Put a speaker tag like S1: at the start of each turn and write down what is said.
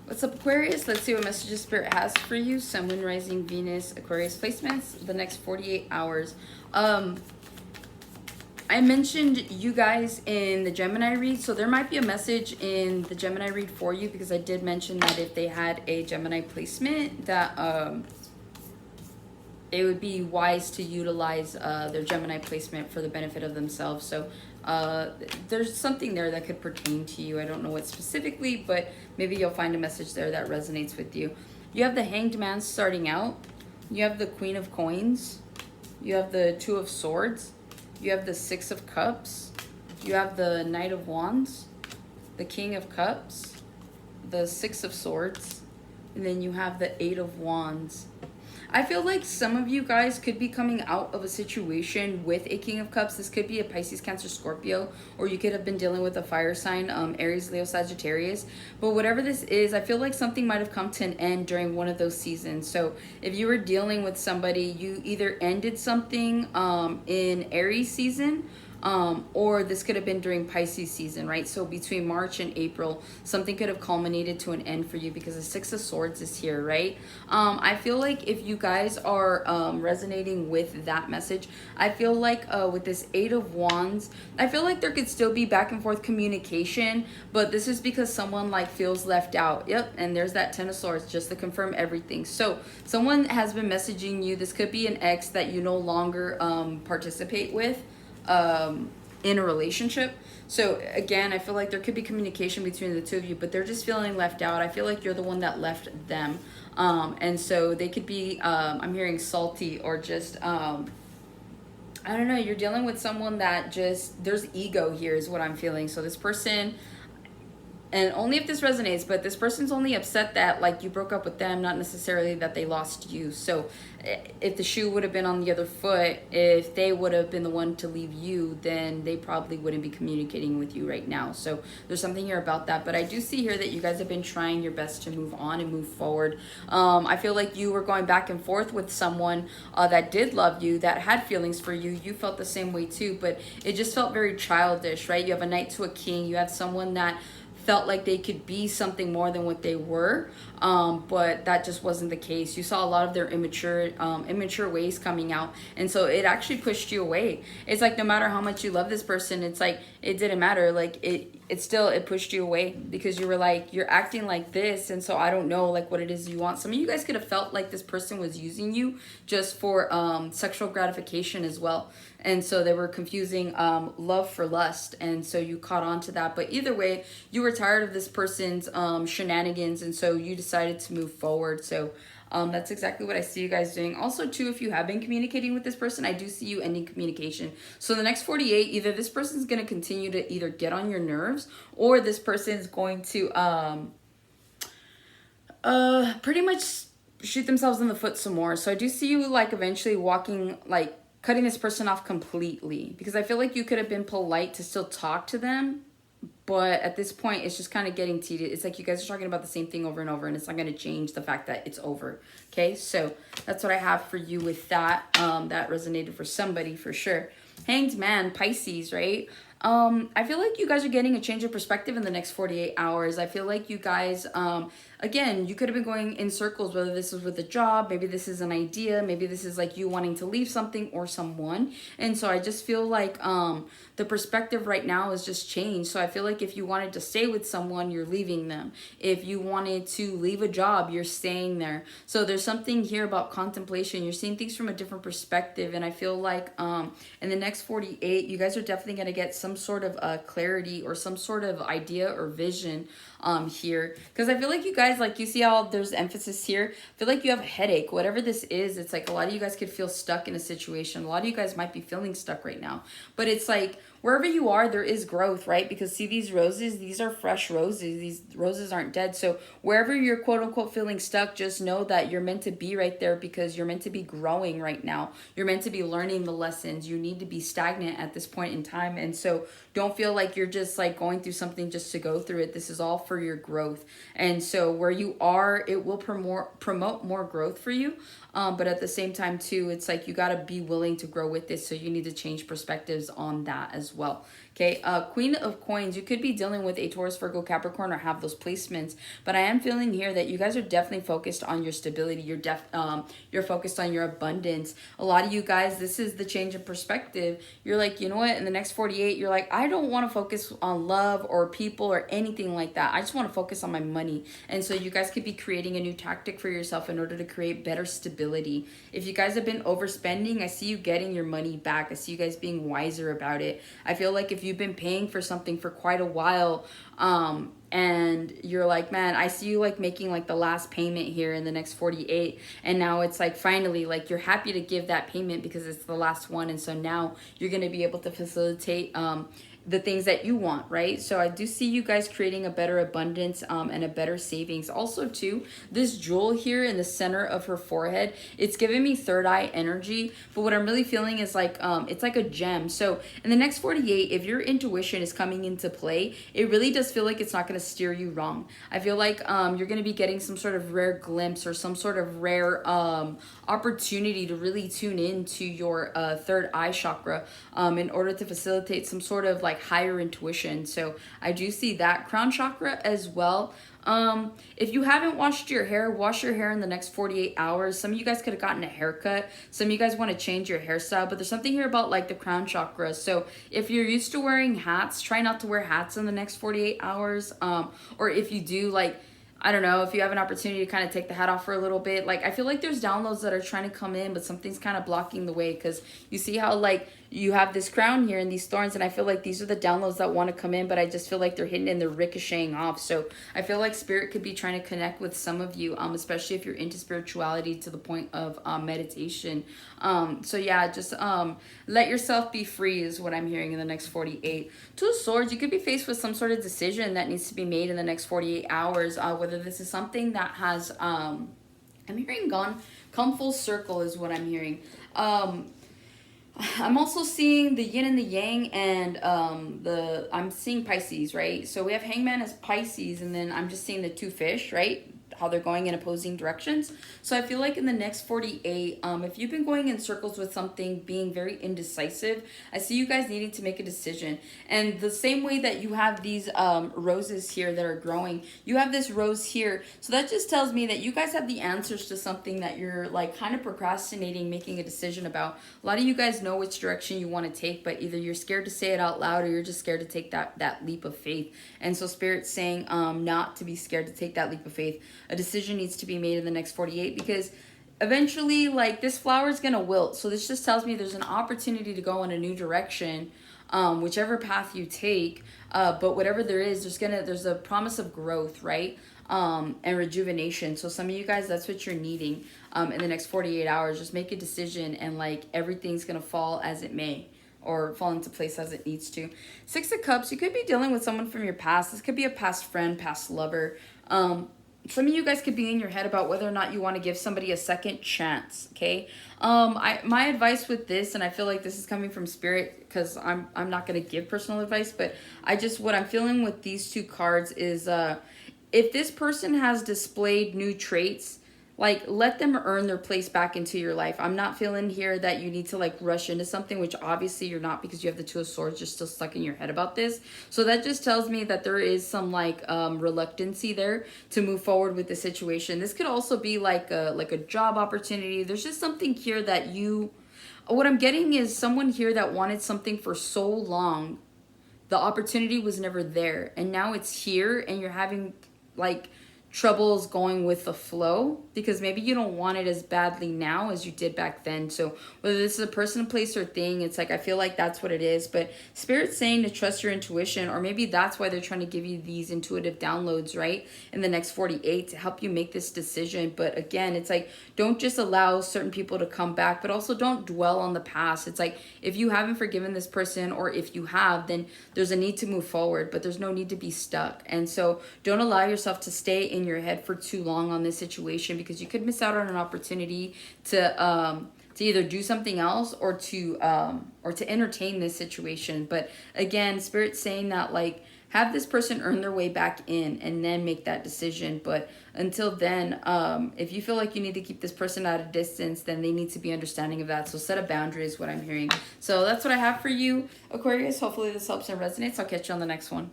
S1: What's up, Aquarius? Let's see what messages Spirit has for you. Sun, Moon, Rising, Venus, Aquarius placements, the next 48 hours. I mentioned you guys in the Gemini read, so there might be a message in the Gemini read for you, because I did mention that if they had a Gemini placement, that it would be wise to utilize their Gemini placement for the benefit of themselves. So there's something there that could pertain to you. I don't know what specifically, but maybe you'll find a message there that resonates with you. You have the Hanged Man starting out. You have the Queen of Coins. You have the Two of Swords. You have the Six of Cups. You have the Knight of Wands. The King of Cups. The Six of Swords. And then you have the Eight of Wands. I feel like some of you guys could be coming out of a situation with a King of Cups. This could be a Pisces, Cancer, Scorpio, or you could have been dealing with a fire sign, Aries, Leo, Sagittarius. But whatever this is, I feel like something might have come to an end during one of those seasons. So if you were dealing with somebody, you either ended something in Aries season, or this could have been during Pisces season, right? So between March and April, something could have culminated to an end for you, because the Six of Swords is here, right? I feel like if you guys are resonating with that message, I feel like with this Eight of Wands, I feel like there could still be back and forth communication, but this is because someone like feels left out. Yep, and there's that Ten of Swords just to confirm everything. So someone has been messaging you. This could be an ex that you no longer participate with in a relationship. So again, I feel like there could be communication between the two of you, but they're just feeling left out. I feel like you're the one that left them. And so they could be, I'm hearing salty, or just, I don't know, you're dealing with someone that just, there's ego here is what I'm feeling. So this person, and only if this resonates, but this person's only upset that like you broke up with them, not necessarily that they lost you. So if the shoe would have been on the other foot, if they would have been the one to leave you, then they probably wouldn't be communicating with you right now. So there's something here about that. But I do see here that you guys have been trying your best to move on and move forward. I feel like you were going back and forth with someone that did love you, that had feelings for you. You felt the same way too, but it just felt very childish, right? You have a Knight to a King. You have someone that felt like they could be something more than what they were, but that just wasn't the case. You saw a lot of their immature ways coming out, and so it actually pushed you away. It's like no matter how much you love this person, it's like it didn't matter. Like it pushed you away, because you were like, you're acting like this, and so I don't know like what it is you want. Some of you guys could have felt like this person was using you just for sexual gratification as well. And so they were confusing love for lust. And so you caught on to that. But either way, you were tired of this person's shenanigans. And so you decided to move forward. So that's exactly what I see you guys doing. Also, too, if you have been communicating with this person, I do see you ending communication. So the next 48, either this person's going to continue to either get on your nerves, or this person's going to pretty much shoot themselves in the foot some more. So I do see you like eventually walking, like cutting this person off completely, because I feel like you could have been polite to still talk to them, but at this point it's just kind of getting tedious. It's like you guys are talking about the same thing over and over, and it's not going to change the fact that it's over. Okay, so that's what I have for you with that. That resonated for somebody for sure. Hanged Man, Pisces, right? I feel like you guys are getting a change of perspective in the next 48 hours. I feel like you guys, again, you could have been going in circles, whether this is with a job, maybe this is an idea, maybe this is like you wanting to leave something or someone. And so I just feel like the perspective right now is just changed. So I feel like if you wanted to stay with someone, you're leaving them. If you wanted to leave a job, you're staying there. So there's something here about contemplation. You're seeing things from a different perspective. And I feel like in the next 48, you guys are definitely going to get some sort of clarity or some sort of idea or vision here, because I feel like you guys, like, you see how there's emphasis here. I feel like you have a headache, whatever this is. It's like a lot of you guys could feel stuck in a situation. A lot of you guys might be feeling stuck right now, but it's like wherever you are, there is growth, right? Because see these roses, these are fresh roses. These roses aren't dead. So wherever you're quote unquote feeling stuck, just know that you're meant to be right there, because you're meant to be growing right now. You're meant to be learning the lessons. You need to be stagnant at this point in time. And so don't feel like you're just like going through something just to go through it. This is all for your growth. And so where you are, it will promote more growth for you. But at the same time too, it's like you got to be willing to grow with this. So you need to change perspectives on that as well. Okay, Queen of Coins, you could be dealing with a Taurus, Virgo, Capricorn, or have those placements. But I am feeling here that you guys are definitely focused on your stability. You're focused on your abundance. A lot of you guys, this is the change of perspective. You're like, you know what? In the next 48, you're like, I don't want to focus on love or people or anything like that. I just want to focus on my money. And so you guys could be creating a new tactic for yourself in order to create better stability. If you guys have been overspending, I see you getting your money back. I see you guys being wiser about it. I feel like if you've been paying for something for quite a while, and you're like, man, I see you like making like the last payment here in the next 48, and now it's like finally like you're happy to give that payment because it's the last one, and so now you're going to be able to facilitate the things that you want, right? So I do see you guys creating a better abundance and a better savings. Also too, this jewel here in the center of her forehead, it's giving me third eye energy, but what I'm really feeling is like it's like a gem. So in the next 48, if your intuition is coming into play, it really does feel like it's not going to steer you wrong. I feel like you're going to be getting some sort of rare glimpse or some sort of rare opportunity to really tune into your third eye chakra in order to facilitate some sort of like higher intuition. So I do see that crown chakra as well. If you haven't washed your hair, wash your hair in the next 48 hours. Some of you guys could have gotten a haircut. Some of you guys want to change your hairstyle, but there's something here about like the crown chakra. So if you're used to wearing hats, try not to wear hats in the next 48 hours. Or if you do, like, I don't know, if you have an opportunity to kind of take the hat off for a little bit, like I feel like there's downloads that are trying to come in, but something's kind of blocking the way, because you see how like you have this crown here and these thorns, and I feel like these are the downloads that want to come in, but I just feel like they're hitting and they're ricocheting off. So I feel like spirit could be trying to connect with some of you, especially if you're into spirituality to the point of meditation. So yeah, just let yourself be free is what I'm hearing in the next 48. Two of Swords, you could be faced with some sort of decision that needs to be made in the next 48 hours, whether this is something that has I'm hearing come full circle is what I'm hearing. I'm also seeing the yin and the yang, and I'm seeing Pisces, right? So we have Hangman as Pisces, and then I'm just seeing the two fish, right? How they're going in opposing directions. So I feel like in the next 48, if you've been going in circles with something, being very indecisive, I see you guys needing to make a decision. And the same way that you have these roses here that are growing, you have this rose here. So that just tells me that you guys have the answers to something that you're like kind of procrastinating making a decision about. A lot of you guys know which direction you want to take, but either you're scared to say it out loud or you're just scared to take that leap of faith. And so Spirit's saying not to be scared to take that leap of faith. A decision needs to be made in the next 48, because eventually like this flower is gonna wilt. So this just tells me there's an opportunity to go in a new direction, whichever path you take, but whatever there is, there's a promise of growth, right? And rejuvenation. So some of you guys, that's what you're needing in the next 48 hours. Just make a decision, and like everything's gonna fall as it may, or fall into place as it needs to. Six of Cups, you could be dealing with someone from your past. This could be a past friend, past lover. Some of you guys could be in your head about whether or not you want to give somebody a second chance, okay? My advice with this, and I feel like this is coming from Spirit, because I'm not going to give personal advice, but what I'm feeling with these two cards is if this person has displayed new traits, like let them earn their place back into your life. I'm not feeling here that you need to like rush into something, which obviously you're not, because you have the Two of Swords. You're still stuck in your head about this. So that just tells me that there is some like reluctancy there to move forward with the situation. This could also be like a job opportunity. There's just something here that what I'm getting is someone here that wanted something for so long. The opportunity was never there, and now it's here, and you're having like troubles going with the flow, because maybe you don't want it as badly now as you did back then. So whether this is a person, place, or thing, it's like I feel like that's what it is. But Spirit's saying to trust your intuition, or maybe that's why they're trying to give you these intuitive downloads, right, in the next 48 to help you make this decision. But again, it's like don't just allow certain people to come back, but also don't dwell on the past. It's like if you haven't forgiven this person, or if you have, then there's a need to move forward, but there's no need to be stuck. And so don't allow yourself to stay in your head for too long on this situation, because you could miss out on an opportunity to either do something else or to entertain this situation. But again, Spirit's saying that like have this person earn their way back in and then make that decision. But until then, if you feel like you need to keep this person at a distance, then they need to be understanding of that. So set a boundary is what I'm hearing. So that's what I have for you, Aquarius. Hopefully this helps and resonates. I'll catch you on the next one.